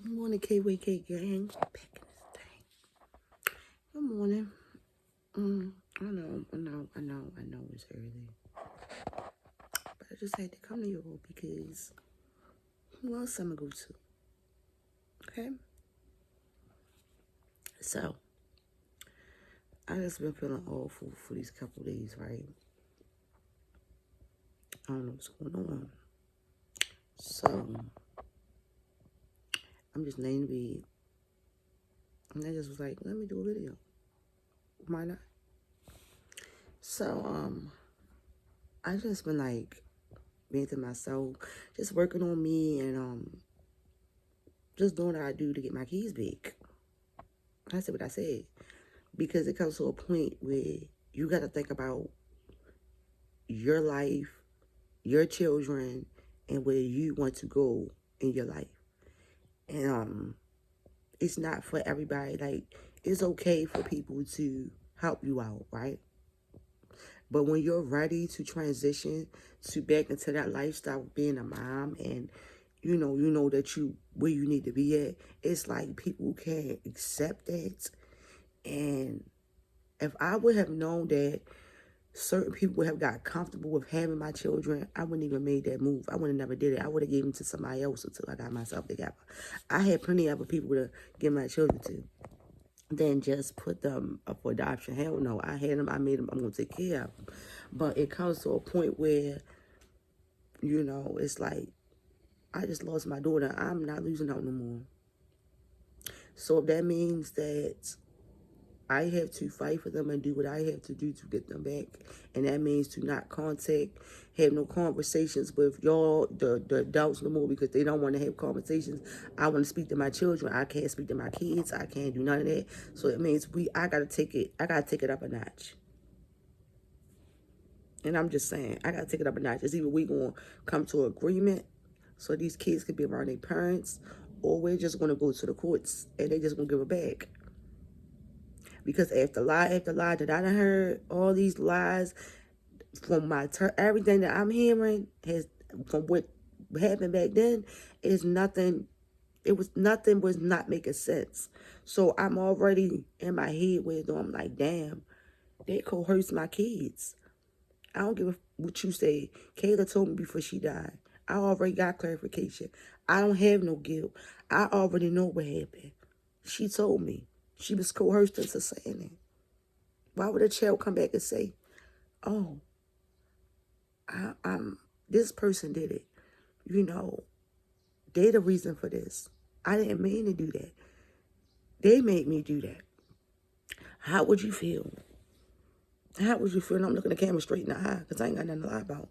Good morning, KWK gang. Back in this thing. Good morning. I know it's early. But I just had to come to you all because who else I'm gonna go to? Okay? So, I just been feeling awful for these couple days, right? I don't know what's going on. So, I'm just laying in bed. And I just was like, let me do a video. Why not? So, I just been like being to myself, just working on me and just doing what I do to get my keys back. I said what I said. Because it comes to a point where you got to think about your life, your children, and where you want to go in your life. And it's not for everybody. Like, it's okay for people to help you out, right? But when you're ready to transition to back into that lifestyle of being a mom and you know that you where you need to be at, it's like people can't accept that. And if I would have known that certain people would have got comfortable with having my children, I wouldn't even made that move. I would have never did it. I would have given them to somebody else until I got myself together. I had plenty of other people to give my children to than just put them up for adoption. Hell no. I had them, I made them, I'm going to take care of them. But it comes to a point where, it's like, I just lost my daughter. I'm not losing out no more. So if that means that I have to fight for them and do what I have to do to get them back. And that means to not contact, have no conversations with y'all, the adults no more, because they don't want to have conversations. I want to speak to my children. I can't speak to my kids. I can't do none of that. So it means I gotta take it up a notch. And I'm just saying, I gotta take it up a notch. It's either we gonna come to an agreement so these kids can be around their parents, or we're just gonna go to the courts and they just gonna give it back. Because after lie that I done heard, all these lies from everything that I'm hearing from what happened back then, is nothing. Nothing was not making sense. So I'm already in my head where I'm like, damn, they coerced my kids. I don't give a what you say. Kayla told me before she died. I already got clarification. I don't have no guilt. I already know what happened. She told me. She was coerced into saying it. Why would a child come back and say, oh, I'm this person did it? They the reason for this. I didn't mean to do that. They made me do that. How would you feel? How would you feel? And I'm looking the camera straight in the eye because I ain't got nothing to lie about.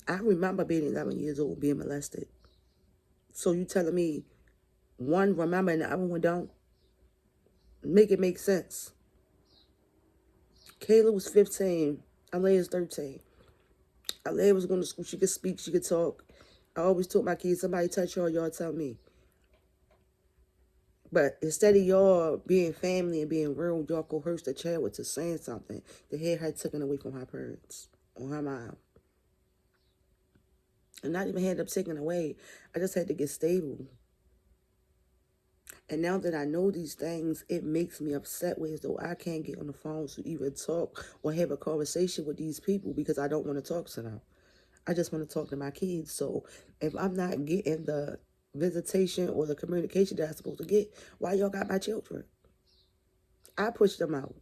I remember being 11 years old, being molested. So you telling me one remember and the other one don't? Make it make sense. Kayla was 15. Alea is 13. Alea was going to school. She could speak. She could talk. I always told my kids, somebody touch y'all tell me. But instead of y'all being family and being real, y'all coerced the child into saying something that had her taken away from her parents or her mom. And not even had them taken away. I just had to get stable. And now that I know these things, it makes me upset with as though I can't get on the phone to even talk or have a conversation with these people because I don't want to talk to them. I just want to talk to my kids. So if I'm not getting the visitation or the communication that I'm supposed to get, why y'all got my children? I pushed them out.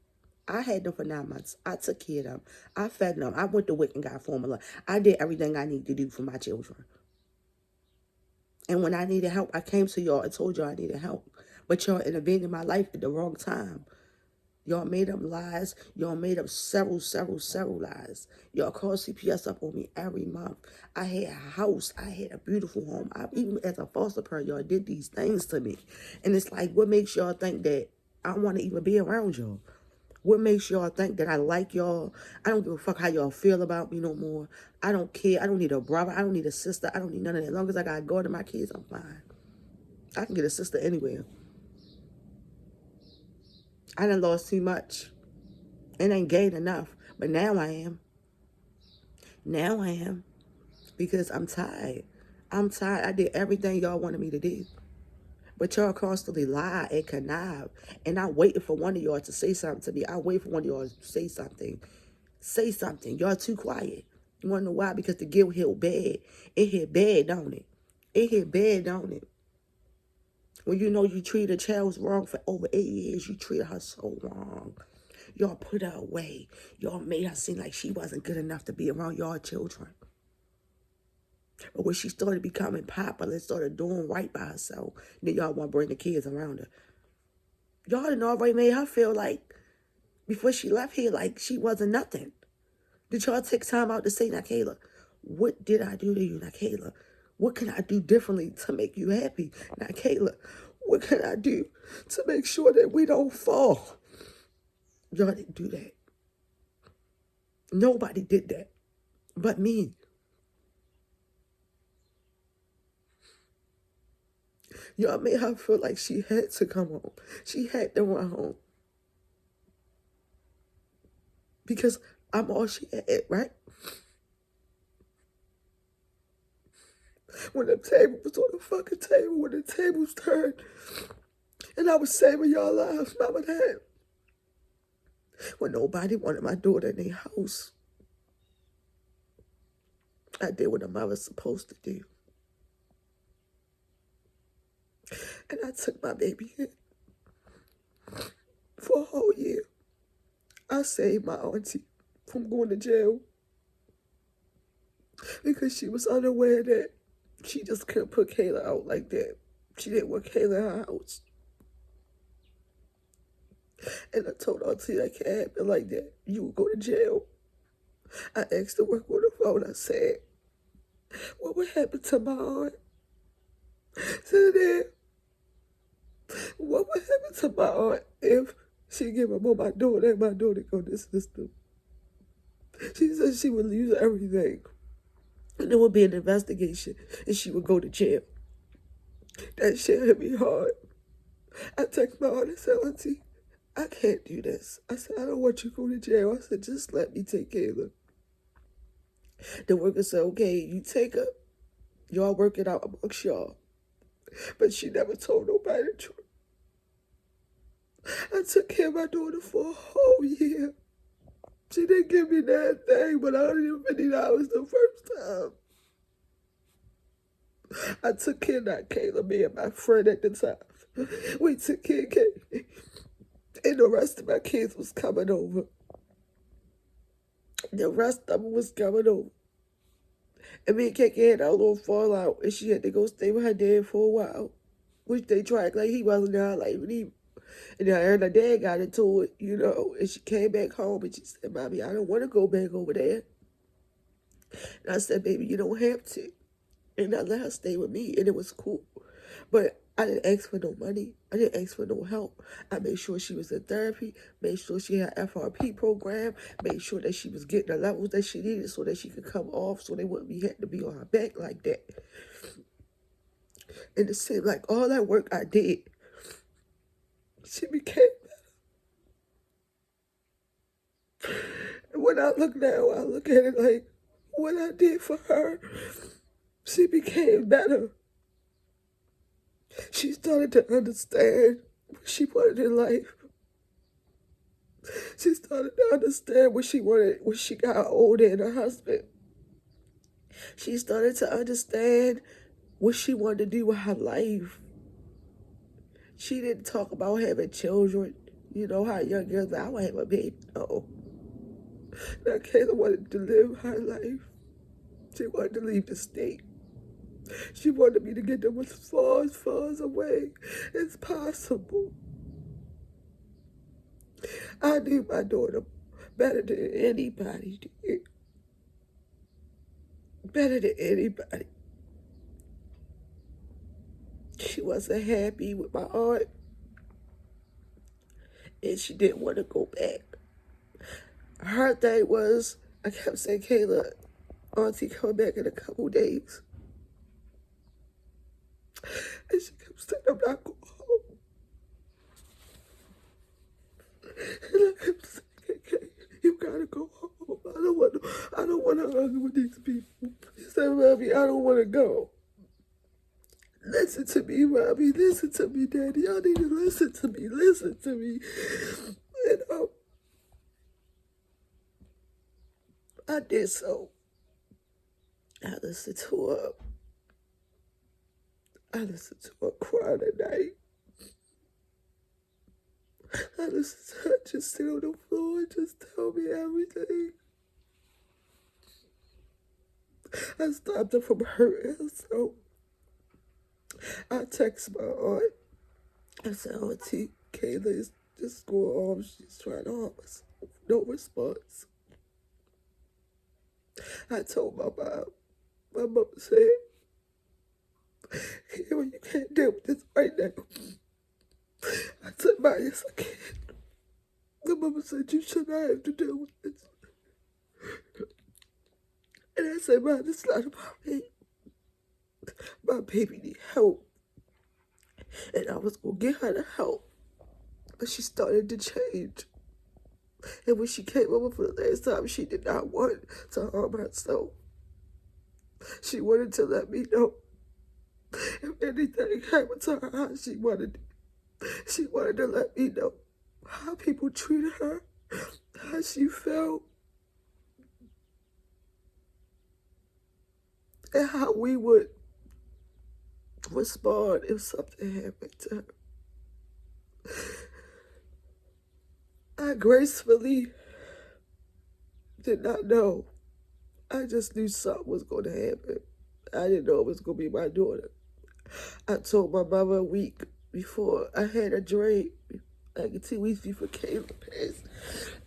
I had them for 9 months. I took care of them. I fed them. I went to WIC and got formula. I did everything I need to do for my children. And when I needed help, I came to y'all and told y'all I needed help. But y'all intervened in my life at the wrong time. Y'all made up lies. Y'all made up several lies. Y'all called CPS up on me every month. I had a house. I had a beautiful home. Even as a foster parent, y'all did these things to me. And it's like, what makes y'all think that I want to even be around y'all? What makes y'all think that I like y'all? I don't give a fuck how y'all feel about me no more. I don't care. I don't need a brother. I don't need a sister. I don't need none of that. As long as I got God and my kids, I'm fine. I can get a sister anywhere. I done lost too much. And ain't gained enough. But now I am. Now I am. Because I'm tired. I'm tired. I did everything y'all wanted me to do. But y'all constantly lie and connive. And I'm waiting for one of y'all to say something to me. I wait for one of y'all to say something. Say something. Y'all too quiet. You want to know why? Because the guilt hit bad. It hit bad, don't it? It hit bad, don't it? When you know you treated a child wrong for over 8 years, you treated her so wrong. Y'all put her away. Y'all made her seem like she wasn't good enough to be around y'all children. But when she started becoming popular and started doing right by herself, then y'all want to bring the kids around her. Y'all done already made her feel like, before she left here, like she wasn't nothing. Did y'all take time out to say, now, Kayla, what did I do to you, now, Kayla? What can I do differently to make you happy? Now, Kayla, what can I do to make sure that we don't fall? Y'all didn't do that. Nobody did that but me. Y'all made her feel like she had to come home. She had to run home. Because I'm all she had, right? When the table was on the fucking table, when the tables turned, and I was saving y'all lives, mom and dad. When nobody wanted my daughter in their house, I did what a mother's supposed to do. And I took my baby in for a whole year. I saved my auntie from going to jail because she was unaware that she just couldn't put Kayla out like that. She didn't want Kayla in her house. And I told auntie that can't happen like that. You would go to jail. I asked the worker on the phone. I said, what would happen to my aunt? So then, what would happen to my aunt if she gave up on my daughter and my daughter go to the system? She said she would lose everything. And there would be an investigation and she would go to jail. That shit hit me hard. I texted my aunt and said, auntie, I can't do this. I said, I don't want you to go to jail. I said, just let me take Kayla. The worker said, okay, you take her. Y'all work it out amongst y'all. But she never told nobody the truth. I took care of my daughter for a whole year. She didn't give me that thing, but $150 the first time. I took care of that Kayla, me and my friend at the time. We took care of Kayla. And the rest of my kids was coming over. The rest of them was coming over. And me and KK had our little fallout, and she had to go stay with her dad for a while. Which they tried, like he wasn't there, like even. And then I heard her dad got into it, you know, and she came back home and she said, Mommy, I don't want to go back over there. And I said, baby, you don't have to. And I let her stay with me, and it was cool. But I didn't ask for no money. I didn't ask for no help. I made sure she was in therapy, made sure she had FRP program, made sure that she was getting the levels that she needed so that she could come off so they wouldn't be had to be on her back like that. And it seemed like all that work I did, she became better. And when I look now, I look at it like what I did for her, she became better. She started to understand what she wanted in life. She started to understand what she wanted when she got older and her husband. She started to understand what she wanted to do with her life. She didn't talk about having children. You know how young girls, I want to have a baby. No. Now Kayla wanted to live her life. She wanted to leave the state. She wanted me to get them as far away as possible. I knew my daughter better than anybody did. Better than anybody. She wasn't happy with my aunt. And she didn't want to go back. Her thing was, I kept saying, Kayla, auntie coming back in a couple days. And she kept saying, I'm not going home. And I kept saying, Kay, you gotta go home. I don't want to argue with these people. She said, Mommy, I don't want to go. Listen to me, Robbie. Listen to me, Daddy. Y'all need to listen to me. Listen to me. And I did so. I listened to her. I listened to her cry at night. I listened to her just sit on the floor and just tell me everything. I stopped her from hurting herself. I text my aunt. I said, Auntie, Kayla is just going off. She's trying to harm us. No response. I told my mom. My mom said, Kayla, you can't deal with this right now. I said, Ma, yes, I can. The mama said, you should not have to deal with this. And I said, Ma, this is not about me. My baby need help. And I was going to get her the help. But she started to change. And when she came over for the last time, she did not want to harm herself. She wanted to let me know if anything happened to her, how she wanted it. She wanted to let me know how people treated her, how she felt, and how we would respond if something happened to her. I gracefully did not know. I just knew something was going to happen. I didn't know it was going to be my daughter. I told my mama a week before I had a dream, like 2 weeks before Kayla passed,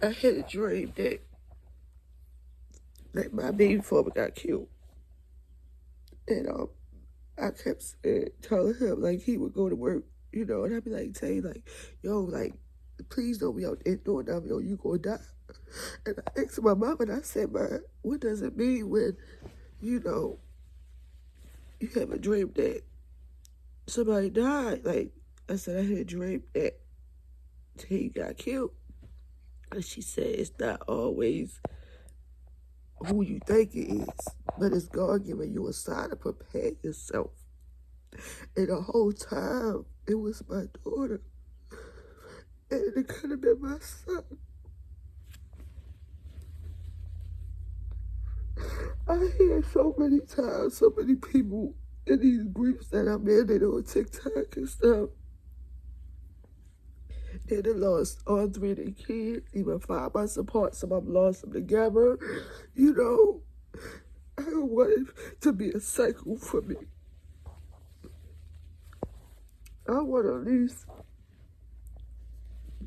I had a dream that my baby father got killed. And I kept telling him, like, he would go to work, you know, and I'd be like, Tay, like, yo, like, please don't be out there doing nothing, yo, you gonna die. And I asked my mom, and I said, Ma, what does it mean when, you know, you have a dream that somebody died? Like, I said, I had a dream that he got killed. And she said, it's not always who you think it is, but it's God giving you a sign to prepare yourself. And the whole time, it was my daughter. And it could have been my son. I hear so many times, so many people in these groups that I'm in, they on TikTok and stuff. They done lost all 3 of their kids, even 5 months apart. Some of them lost them together. You know, I don't want it to be a cycle for me. I want to at least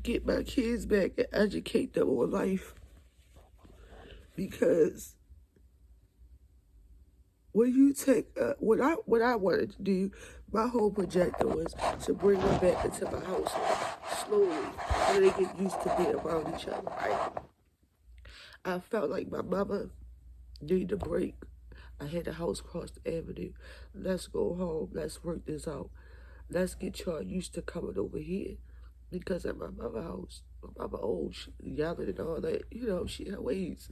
get my kids back and educate them on life. Because when you take, what I wanted to do, my whole projector was to bring them back into my house slowly so they get used to being around each other, right? I felt like my mama needed a break. I had the house across the avenue. Let's go home. Let's work this out. Let's get y'all used to coming over here. Because at my mama's house, my mama old, she yelling and all that, you know, she had ways.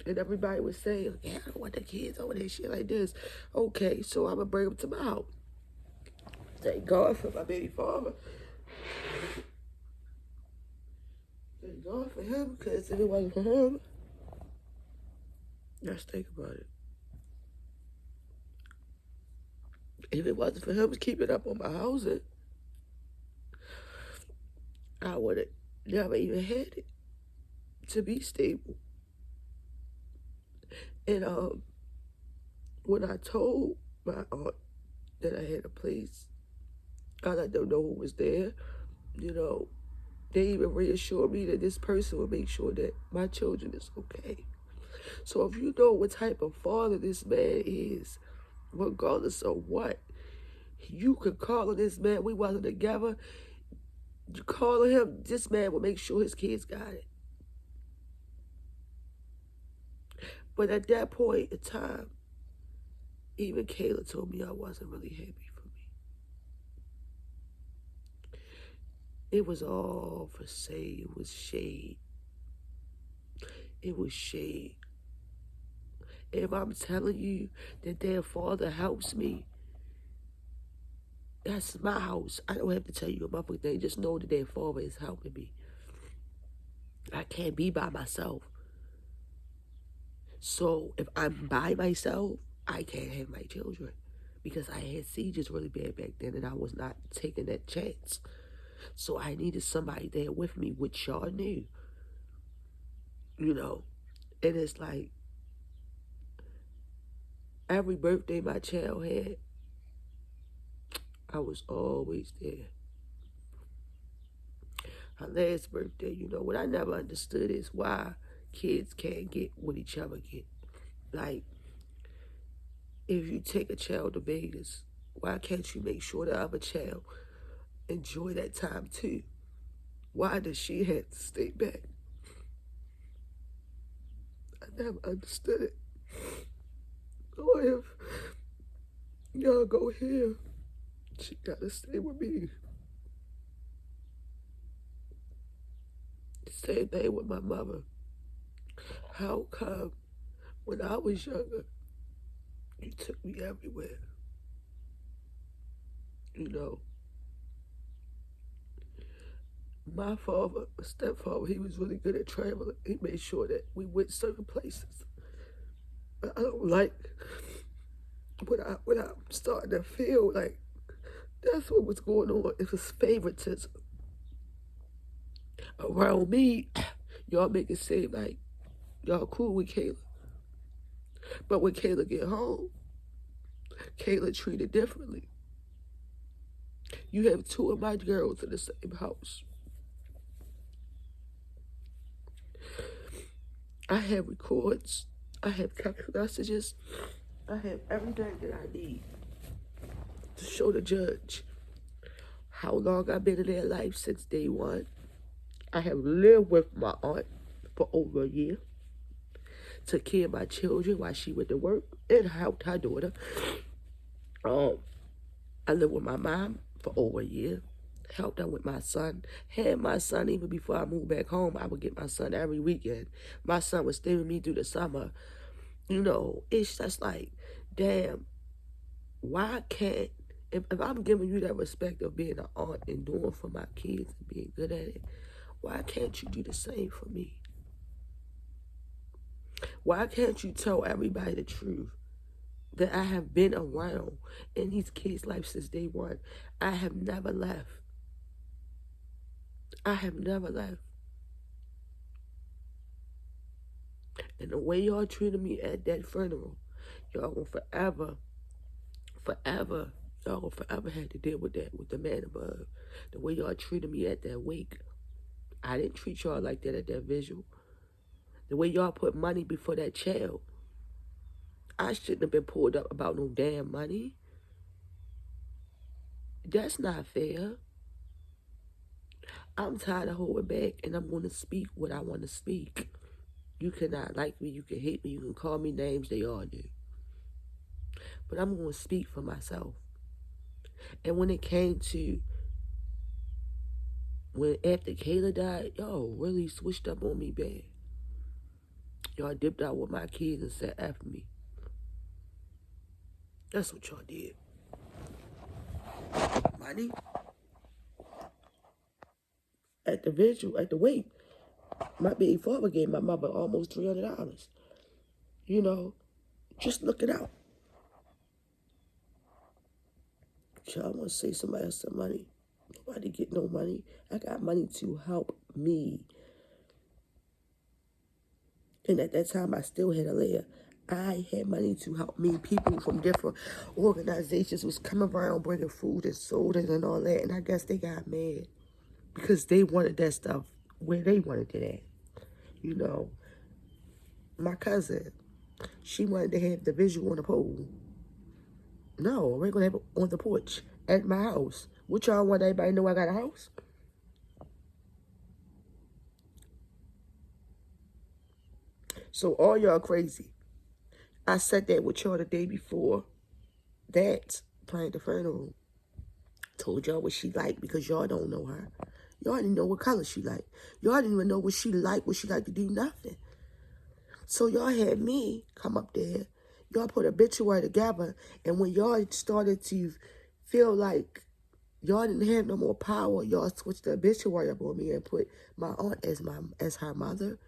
And everybody would say, yeah, I don't want the kids over there, shit like this. Okay, so I'm going to bring them to my house. Thank God for my baby father. Thank God for him, because if it wasn't for him, let's think about it. If it wasn't for him keeping up on my housing, I would have never even had it to be stable. And when I told my aunt that I had a place, I let them know who was there. You know, they even reassured me that this person will make sure that my children is okay. So if you know what type of father this man is, regardless of what, you could call on this man. We wasn't together. You call on him, this man will make sure his kids got it. But at that point in time, even Kayla told me I wasn't really happy for me. It was all for say. It was shade. It was shade. If I'm telling you that their father helps me, That's my house. I don't have to tell you a motherfucking thing. Just know that their father is helping me. I can't be by myself. So if I'm by myself, I can't have my children. Because I had seizures really bad back then and I was not taking that chance. So I needed somebody there with me, which y'all knew. You know. And it's like, every birthday my child had, I was always there. Her last birthday, you know, what I never understood is why kids can't get what each other get. Like, if you take a child to Vegas, why can't you make sure the other child enjoy that time too? Why does she have to stay back? I never understood it. Or if y'all go here, she gotta stay with me. Same thing with my mother. How come when I was younger, you took me everywhere? You know, my father, my stepfather, he was really good at traveling. He made sure that we went certain places. But I don't like when I'm starting to feel like that's what was going on. It was favoritism. Around me, y'all make it seem like y'all cool with Kayla. But when Kayla get home, Kayla treated differently. You have two of my girls in the same house. I have records. I have text messages. I have everything that I need to show the judge how long I've been in their life since day one. I have lived with my aunt for over a year. Took care of my children while she went to work and helped her daughter. I lived with my mom for over a year. Helped her with my son. Had my son even before I moved back home. I would get my son every weekend. My son would stay with me through the summer. You know, it's just like, damn, why can't, if I'm giving you that respect of being an aunt and doing for my kids and being good at it, why can't you do the same for me? Why can't you tell everybody the truth? That I have been around in these kids' life since day one. I have never left. I have never left. And the way y'all treated me at that funeral, y'all gonna forever, y'all gonna forever have to deal with that, with the man above. The way y'all treated me at that wake. I didn't treat y'all like that at that visual. The way y'all put money before that child. I shouldn't have been pulled up about no damn money. That's not fair. I'm tired of holding back, and I'm going to speak what I want to speak. You cannot like me, you can hate me, you can call me names, they all do. But I'm going to speak for myself. And when it came to, after Kayla died, y'all really switched up on me bad. Y'all dipped out with my kids and said F me. That's what y'all did. Money? At the vigil, at the wake, my baby father gave my mother almost $300. You know, just look it out. Y'all want to say somebody else some money? Nobody get no money. I got money to help me. And at that time, I still had a layer. I had money to help me. People from different organizations was coming around bringing food and sodas and all that. And I guess they got mad because they wanted that stuff where they wanted it at. You know, my cousin, she wanted to have the visual on the pole. No, we're going to have it on the porch at my house. What y'all want everybody to know I got a house? So all y'all crazy. I said that with y'all the day before that, playing the funeral. Told y'all what she liked because y'all don't know her. Y'all didn't know what color she liked. Y'all didn't even know what she liked to do, nothing. So y'all had me come up there. Y'all put a obituary together. And when y'all started to feel like Y'all didn't have no more power. Y'all switched the obituary up on me and put my aunt as her mother.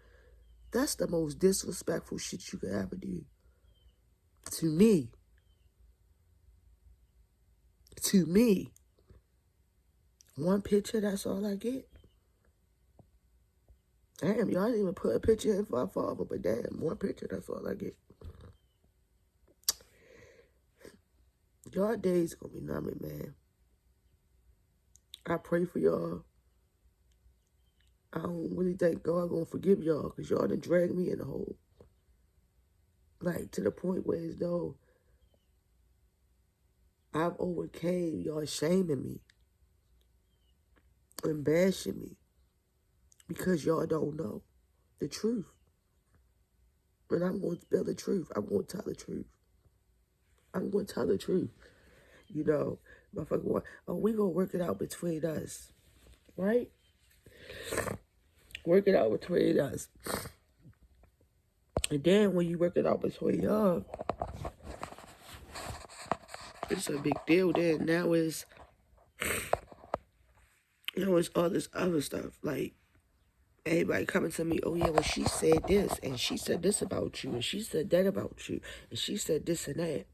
That's the most disrespectful shit you could ever do. To me. To me. One picture, that's all I get. Damn, y'all didn't even put a picture in for our father, but damn, one picture, that's all I get. Y'all days gonna be numbing, man. I pray for y'all. I don't really think God gonna forgive y'all, because y'all done dragged me in the hole. Like, to the point where as though I've overcame y'all shaming me and bashing me because y'all don't know the truth. And I'm going to spill the truth. I'm going to tell the truth. I'm going to tell the truth. You know, motherfucker, we going to work it out between us. Right? Work it out between us. And then when you work it out between y'all, it's a big deal then. Now it's, it's all this other stuff. Like, everybody coming to me, oh yeah, well she said this, and she said this about you, and she said that about you, and she said this and that.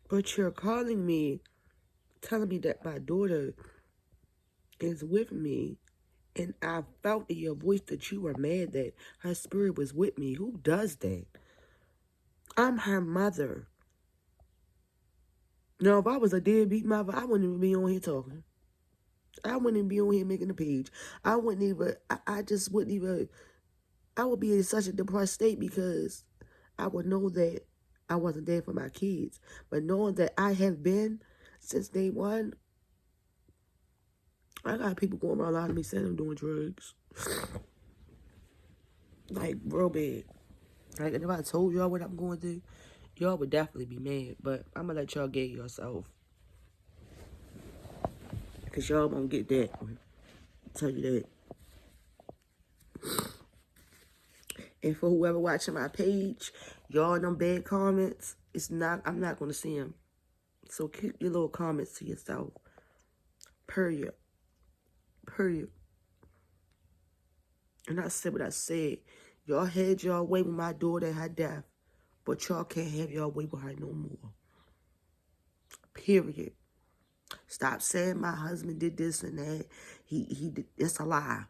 But you're calling me, telling me that my daughter is with me, and I felt in your voice that you were mad that her spirit was with me. Who does that? I'm her mother. Now, if I was a deadbeat mother, I wouldn't even be on here talking. I wouldn't even be on here making a page. I wouldn't even, I just wouldn't even, I would be in such a depressed state because I would know that I wasn't there for my kids. But knowing that I have been since day one, I got people going around lying to me saying I'm doing drugs. Like, real bad. Like, if I told y'all what I'm going through, y'all would definitely be mad. But I'm going to let y'all get yourself. Because y'all won't get that. I'll tell you that. And for whoever watching my page, y'all them bad comments, I'm not going to see them. So keep your little comments to yourself. Period. Period. And I said what I said. Y'all had y'all way with my daughter and her death. But y'all can't have y'all way with her no more. Period. Stop saying my husband did this and that. He did. It's a lie.